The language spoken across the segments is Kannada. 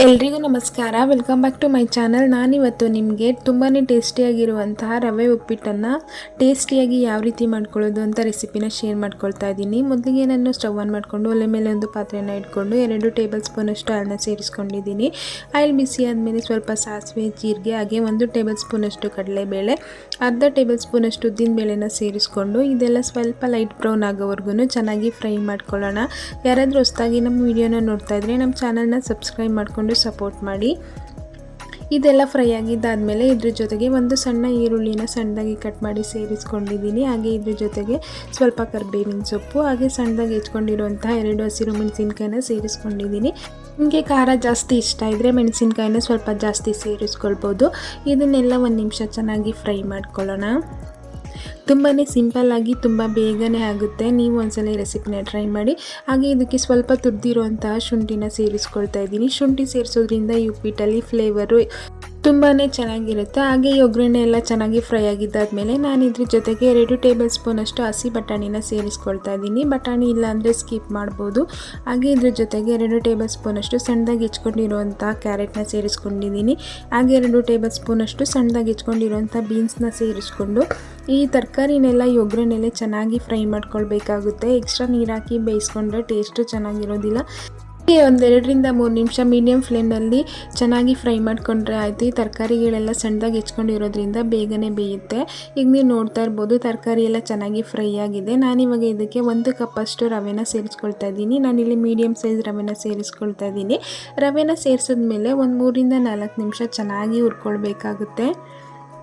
ಎಲ್ರಿಗೂ ನಮಸ್ಕಾರ. Welcome back to my channel. ನಾನಿವತ್ತು ನಿಮಗೆ ತುಂಬಾ ಟೇಸ್ಟಿಯಾಗಿರುವಂತಹ ರವೆ ಉಪ್ಪಿಟ್ಟನ್ನು ಟೇಸ್ಟಿಯಾಗಿ ಯಾವ ರೀತಿ ಮಾಡ್ಕೊಳ್ಳೋದು ಅಂತ ರೆಸಿಪಿನ ಶೇರ್ ಮಾಡ್ಕೊಳ್ತಾ ಇದ್ದೀನಿ. ಮೊದಲಿಗೆ ನಾನು ಸ್ಟವ್ ಆನ್ ಮಾಡಿಕೊಂಡು ಒಲೆ ಮೇಲೆ ಒಂದು ಪಾತ್ರೆಯನ್ನು ಇಟ್ಕೊಂಡು 2 ಟೇಬಲ್ ಸ್ಪೂನಷ್ಟು ಹಾಲನ್ನ ಸೇರಿಸ್ಕೊಂಡಿದ್ದೀನಿ. ಆಯಿಲ್ ಬಿಸಿ ಆದಮೇಲೆ ಸ್ವಲ್ಪ ಸಾಸಿವೆ, ಜೀರಿಗೆ, ಹಾಗೆ 1 ಟೇಬಲ್ ಸ್ಪೂನಷ್ಟು ಕಡಲೆಬೇಳೆ, ಅರ್ಧ ಟೇಬಲ್ ಸ್ಪೂನಷ್ಟು ಉದ್ದಿನಬೇಳೆನ ಸೇರಿಸ್ಕೊಂಡು ಇದೆಲ್ಲ ಸ್ವಲ್ಪ ಲೈಟ್ ಬ್ರೌನ್ ಆಗೋವರೆಗೂ ಚೆನ್ನಾಗಿ ಫ್ರೈ ಮಾಡ್ಕೊಳ್ಳೋಣ. ಯಾರಾದರೂ ಹೊಸದಾಗಿ ನಮ್ಮ ವಿಡಿಯೋನ ನೋಡ್ತಾ ಇದ್ರೆ ನಮ್ಮ ಚಾನಲ್ನ ಸಬ್ಸ್ಕ್ರೈಬ್ ಮಾಡ್ಕೊಂಡು ಸಪೋರ್ಟ್ ಮಾಡಿ. ಇದೆಲ್ಲ ಫ್ರೈ ಆಗಿದ್ದಾದಮೇಲೆ ಇದ್ರ ಜೊತೆಗೆ ಒಂದು ಸಣ್ಣ ಈರುಳ್ಳಿನ ಸಣ್ಣದಾಗಿ ಕಟ್ ಮಾಡಿ ಸೇರಿಸ್ಕೊಂಡಿದ್ದೀನಿ. ಹಾಗೆ ಇದ್ರ ಜೊತೆಗೆ ಸ್ವಲ್ಪ ಕರಿಬೇವಿನ ಸೊಪ್ಪು, ಹಾಗೆ ಸಣ್ಣದಾಗಿ ಹೆಚ್ಕೊಂಡಿರುವಂತಹ 2 ಹಸಿರು ಮೆಣಸಿನ್ಕಾಯಿನ ಸೇರಿಸ್ಕೊಂಡಿದ್ದೀನಿ. ನಿಮಗೆ ಖಾರ ಜಾಸ್ತಿ ಇಷ್ಟ ಇದ್ದರೆ ಮೆಣಸಿನ್ಕಾಯಿನ ಸ್ವಲ್ಪ ಜಾಸ್ತಿ ಸೇರಿಸ್ಕೊಳ್ಬೋದು. ಇದನ್ನೆಲ್ಲ 1 ನಿಮಿಷ ಚೆನ್ನಾಗಿ ಫ್ರೈ ಮಾಡ್ಕೊಳ್ಳೋಣ. ತುಂಬಾ ಸಿಂಪಲ್ಲಾಗಿ ತುಂಬ ಬೇಗನೆ ಆಗುತ್ತೆ. ನೀವು ಒಂದ್ಸಲ ಈ ರೆಸಿಪಿನ ಟ್ರೈ ಮಾಡಿ. ಹಾಗೆ ಇದಕ್ಕೆ ಸ್ವಲ್ಪ ತುರಿದಿರುವಂತಹ ಶುಂಠಿನ ಸೇರಿಸ್ಕೊಳ್ತಾ ಇದ್ದೀನಿ. ಶುಂಠಿ ಸೇರಿಸೋದ್ರಿಂದ ಈ ಉಪ್ಪಿಟ್ಟಲ್ಲಿ ಫ್ಲೇವರು ತುಂಬಾ ಚೆನ್ನಾಗಿರುತ್ತೆ. ಹಾಗೆ ಈ ಒಗ್ಗರಣೆ ಎಲ್ಲ ಚೆನ್ನಾಗಿ ಫ್ರೈ ಆಗಿದ್ದಾದಮೇಲೆ ನಾನು ಇದ್ರ ಜೊತೆಗೆ 2 ಟೇಬಲ್ ಸ್ಪೂನಷ್ಟು ಹಸಿ ಬಟಾಣಿನ ಸೇರಿಸ್ಕೊಳ್ತಾ ಇದ್ದೀನಿ. ಬಟಾಣಿ ಇಲ್ಲ ಅಂದರೆ ಸ್ಕಿಪ್ ಮಾಡ್ಬೋದು. ಹಾಗೆ ಇದ್ರ ಜೊತೆಗೆ 2 ಟೇಬಲ್ ಸ್ಪೂನಷ್ಟು ಸಣ್ಣದಾಗಿ ಹೆಚ್ಕೊಂಡಿರುವಂಥ ಕ್ಯಾರೆಟ್ನ ಸೇರಿಸ್ಕೊಂಡಿದ್ದೀನಿ. ಹಾಗೆ 2 ಟೇಬಲ್ ಸ್ಪೂನಷ್ಟು ಸಣ್ಣದಾಗಿ ಹೆಚ್ಕೊಂಡಿರುವಂಥ ಬೀನ್ಸ್ನ ಸೇರಿಸ್ಕೊಂಡು ಈ ತರಕಾರಿನೆಲ್ಲ ಈ ಒಗ್ಗರಣೆಲೆ ಚೆನ್ನಾಗಿ ಫ್ರೈ ಮಾಡ್ಕೊಳ್ಬೇಕಾಗುತ್ತೆ. ಎಕ್ಸ್ಟ್ರಾ ನೀರು ಹಾಕಿ ಬೇಯಿಸ್ಕೊಂಡ್ರೆ ಟೇಸ್ಟು ಚೆನ್ನಾಗಿರೋದಿಲ್ಲ. ಒಂದು 2 ರಿಂದ 3 ನಿಮಿಷ ಮೀಡಿಯಮ್ ಫ್ಲೇಮ್ನಲ್ಲಿ ಚೆನ್ನಾಗಿ ಫ್ರೈ ಮಾಡ್ಕೊಂಡ್ರೆ ಆಯಿತು. ಈ ತರಕಾರಿಗಳೆಲ್ಲ ಸಣ್ಣದಾಗಿ ಹೆಚ್ಕೊಂಡಿರೋದ್ರಿಂದ ಬೇಗನೆ ಬೇಯುತ್ತೆ. ಈಗ ನೀವು ನೋಡ್ತಾ ಇರ್ಬೋದು ತರಕಾರಿ ಎಲ್ಲ ಚೆನ್ನಾಗಿ ಫ್ರೈ ಆಗಿದೆ. ನಾನಿವಾಗ ಇದಕ್ಕೆ 1 ಕಪ್ಪಷ್ಟು ರವೆನ ಸೇರಿಸ್ಕೊಳ್ತಾ ಇದ್ದೀನಿ. ನಾನಿಲ್ಲಿ ಮೀಡಿಯಮ್ ಸೈಜ್ ರವೆನ ಸೇರಿಸ್ಕೊಳ್ತಾ ಇದ್ದೀನಿ. ರವೆನ ಸೇರಿಸಿದ್ಮೇಲೆ ಒಂದು 3 ರಿಂದ 4 ನಿಮಿಷ ಚೆನ್ನಾಗಿ ಹುರ್ಕೊಳ್ಬೇಕಾಗುತ್ತೆ.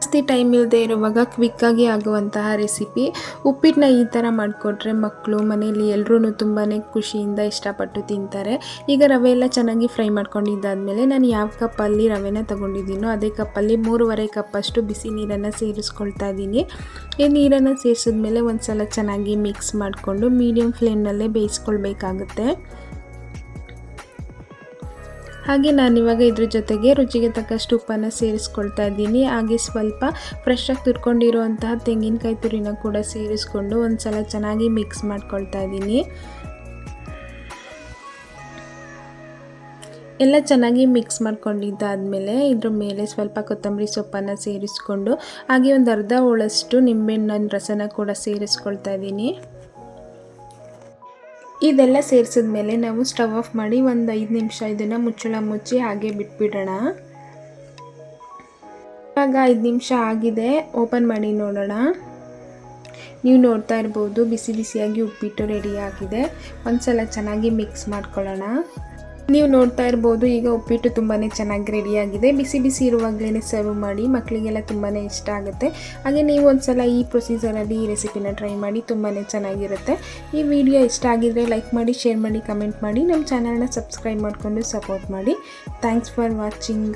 ಜಾಸ್ತಿ ಟೈಮ್ ಇಲ್ಲದೆ ಇರುವಾಗ ಕ್ವಿಕ್ಕಾಗಿ ಆಗುವಂತಹ ರೆಸಿಪಿ. ಉಪ್ಪಿಟ್ಟನ್ನ ಈ ಥರ ಮಾಡಿಕೊಟ್ರೆ ಮಕ್ಕಳು ಮನೆಯಲ್ಲಿ ಎಲ್ಲರೂ ತುಂಬಾ ಖುಷಿಯಿಂದ ಇಷ್ಟಪಟ್ಟು ತಿಂತಾರೆ. ಈಗ ರವೆ ಎಲ್ಲ ಚೆನ್ನಾಗಿ ಫ್ರೈ ಮಾಡ್ಕೊಂಡಿದ್ದಾದಮೇಲೆ ನಾನು ಯಾವ ಕಪ್ಪಲ್ಲಿ ರವೆನ ತೊಗೊಂಡಿದ್ದೀನೋ ಅದೇ ಕಪ್ಪಲ್ಲಿ 3.5 ಕಪ್ಪಷ್ಟು ಬಿಸಿ ನೀರನ್ನು ಸೇರಿಸ್ಕೊಳ್ತಾ ಇದ್ದೀನಿ. ಈ ನೀರನ್ನು ಸೇರಿಸಿದ್ಮೇಲೆ ಒಂದು ಸಲ ಚೆನ್ನಾಗಿ ಮಿಕ್ಸ್ ಮಾಡಿಕೊಂಡು ಮೀಡಿಯಮ್ ಫ್ಲೇಮ್ನಲ್ಲೇ ಬೇಯಿಸ್ಕೊಳ್ಬೇಕಾಗುತ್ತೆ. ಹಾಗೆ ನಾನಿವಾಗ ಇದ್ರ ಜೊತೆಗೆ ರುಚಿಗೆ ತಕ್ಕಷ್ಟು ಉಪ್ಪನ್ನು ಸೇರಿಸ್ಕೊಳ್ತಾ ಇದ್ದೀನಿ. ಹಾಗೆ ಸ್ವಲ್ಪ ಫ್ರೆಶ್ಶಾಗಿ ತುರ್ಕೊಂಡಿರುವಂತಹ ತೆಂಗಿನಕಾಯಿ ತುರಿನ ಕೂಡ ಸೇರಿಸ್ಕೊಂಡು ಒಂದು ಸಲ ಚೆನ್ನಾಗಿ ಮಿಕ್ಸ್ ಮಾಡ್ಕೊಳ್ತಾ ಇದ್ದೀನಿ. ಎಲ್ಲ ಚೆನ್ನಾಗಿ ಮಿಕ್ಸ್ ಮಾಡ್ಕೊಂಡಿದ್ದಾದಮೇಲೆ ಇದ್ರ ಮೇಲೆ ಸ್ವಲ್ಪ ಕೊತ್ತಂಬರಿ ಸೊಪ್ಪನ್ನು ಸೇರಿಸ್ಕೊಂಡು ಹಾಗೆ ಒಂದು ಅರ್ಧ ಹೋಳಷ್ಟು ನಿಂಬೆಹಣ್ಣಿನ ರಸನ ಕೂಡ ಸೇರಿಸ್ಕೊಳ್ತಾ ಇದ್ದೀನಿ. ಇದೆಲ್ಲ ಸೇರಿಸಿದ್ಮೇಲೆ ನಾವು ಸ್ಟವ್ ಆಫ್ ಮಾಡಿ ಒಂದು 5 ನಿಮಿಷ ಇದನ್ನು ಮುಚ್ಚಳ ಮುಚ್ಚಿ ಹಾಗೆ ಬಿಟ್ಬಿಡೋಣ. ಇವಾಗ 5 ನಿಮಿಷ ಆಗಿದೆ. ಓಪನ್ ಮಾಡಿ ನೋಡೋಣ. ನೀವು ನೋಡ್ತಾ ಇರ್ಬೋದು ಬಿಸಿ ಬಿಸಿಯಾಗಿ ಉಪ್ಪಿಟ್ಟು ರೆಡಿ ಆಗಿದೆ. ಒಂದ್ಸಲ ಚೆನ್ನಾಗಿ ಮಿಕ್ಸ್ ಮಾಡ್ಕೊಳ್ಳೋಣ. ನೀವು ನೋಡ್ತಾ ಇರ್ಬೋದು ಈಗ ಉಪ್ಪಿಟ್ಟು ತುಂಬಾ ಚೆನ್ನಾಗಿ ರೆಡಿಯಾಗಿದೆ. ಬಿಸಿ ಬಿಸಿ ಇರುವಾಗಲೇ ಸರ್ವ್ ಮಾಡಿ, ಮಕ್ಕಳಿಗೆಲ್ಲ ತುಂಬಾ ಇಷ್ಟ ಆಗುತ್ತೆ. ಹಾಗೆ ನೀವು ಒಂದ್ಸಲ ಈ ಪ್ರೊಸೀಜರಲ್ಲಿ ಈ ರೆಸಿಪಿನ ಟ್ರೈ ಮಾಡಿ, ತುಂಬಾ ಚೆನ್ನಾಗಿರುತ್ತೆ. ಈ ವಿಡಿಯೋ ಇಷ್ಟ ಆಗಿದ್ರೆ ಲೈಕ್ ಮಾಡಿ, ಶೇರ್ ಮಾಡಿ, ಕಮೆಂಟ್ ಮಾಡಿ, ನಮ್ಮ ಚಾನಲ್ನ ಸಬ್ಸ್ಕ್ರೈಬ್ ಮಾಡಿಕೊಂಡು ಸಪೋರ್ಟ್ ಮಾಡಿ. Thanks for watching.